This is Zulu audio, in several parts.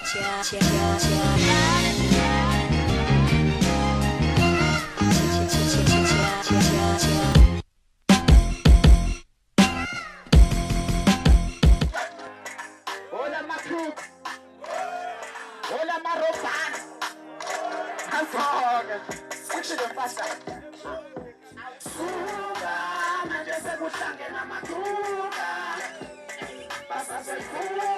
Hola makhulu, hola marobhana, azonke, sikushilo fasta. Suka manje sekuhlangena amathuba, basasephuma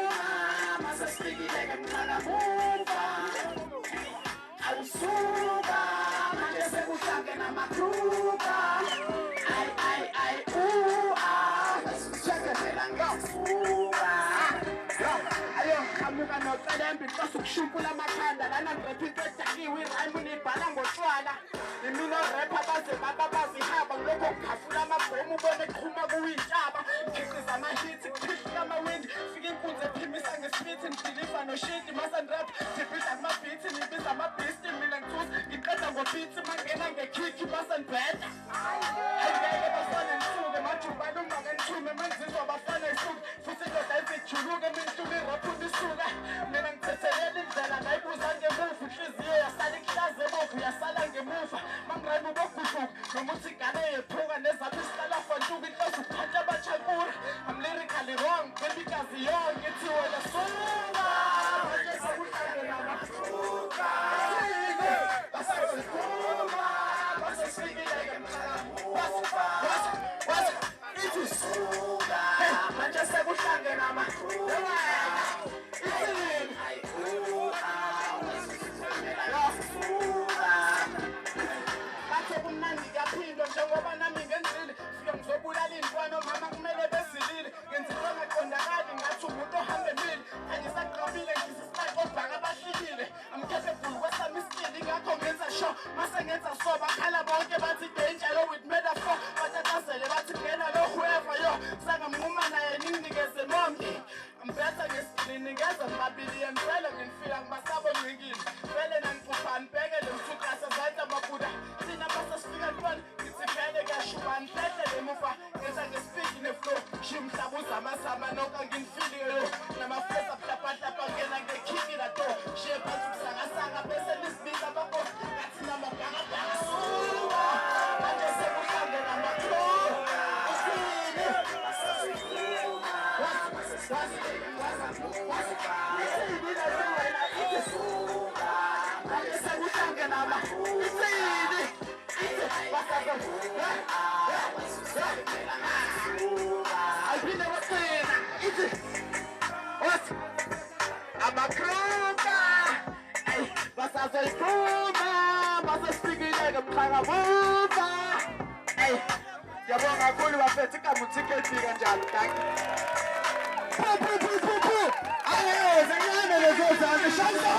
masesifikile ke mnqakamuva. Awusuka manje sekuhlangena amathuba, ay chekezela ngisuka. Ayo qamuka nocelembe inkosi ukushumpula amakhanda lana ngirepa into edakiwe irhyme nibhala ngotshwala imina orepha baze babazihaba ngilokho ngikhafula amabhomu ubone kuqhuma kuyintaba ngikhiqiza amahithi kuphishula amawindi fika inkunzi ephimisa ngesifithi ngidiliva noshiti masanrap ndibhidla kumabhithi nibiza amabhisti mina ngithusi ngiqeda ngobhithi mangena ngekhikhi basanibheda ayingeke bafane ngisuke majubane umake ngithume mangizizwa bafane isuke futhi indoda ezijuluke minhlula iraphu nisuka mina ngithethelele indlela ngayibuza ngemuva inhliziyo yasala iklaze ebovu yasala ngemuva mangirayima ubogudluka noma uthi igane yephuka nezaphi isihlala fantuka inhloso ukuphatha abachankura I'm lyrically wrong baby kazi yonke ithi wena suka manje sekuhlangena amathuba basasephuma basesifikile ke mnqakamuva ithi suka manje sekuhlangena amathuba njengoba nami ngenzile fika ngizobulala iy'ntwana omama kumele bezilile ngenzile angaqondakali ngathi umuntu ohambe emile angisaqabile ngisisipaki obhaka abahlilile amkhefebhulu kwesami iskili ngakho ngenza sure mase ngenza so bakhala bonke bathi denjalo with metaphor batatazele bathi ngena lo whoever yo sangamnquma naye ninginikeze mombi ambetha ngesikili ningeza ngibabili yempela ngifika ngibasabo ngcikile vele nangiphupha nibheke le mthukasa zanti amabuda thina basasifika ntwana Shuban fete le mufa ngeza ngespeed neflow shimhlaba uzamazama nonke nginifiliyo namafresa plapha ngena ngekhiki la do shepa ukusanga bese lisibiza bako ngathi namabhanga suka manje sekuhlangena amakho usile basasephuma manje sekuhlangena amakho Alpine wasena ithi what amakruka basasephuma basesifikile ke mnqakamuva yabonga kakhulu bafethu ikamuthike efika njalo thank you ayeze ngane lezo zami shayisa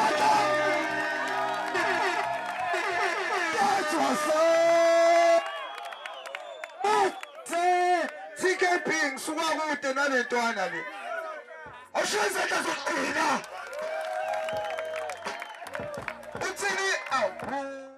TKP ngisuka kude nalentwana le awushayisa zoqina uthini awu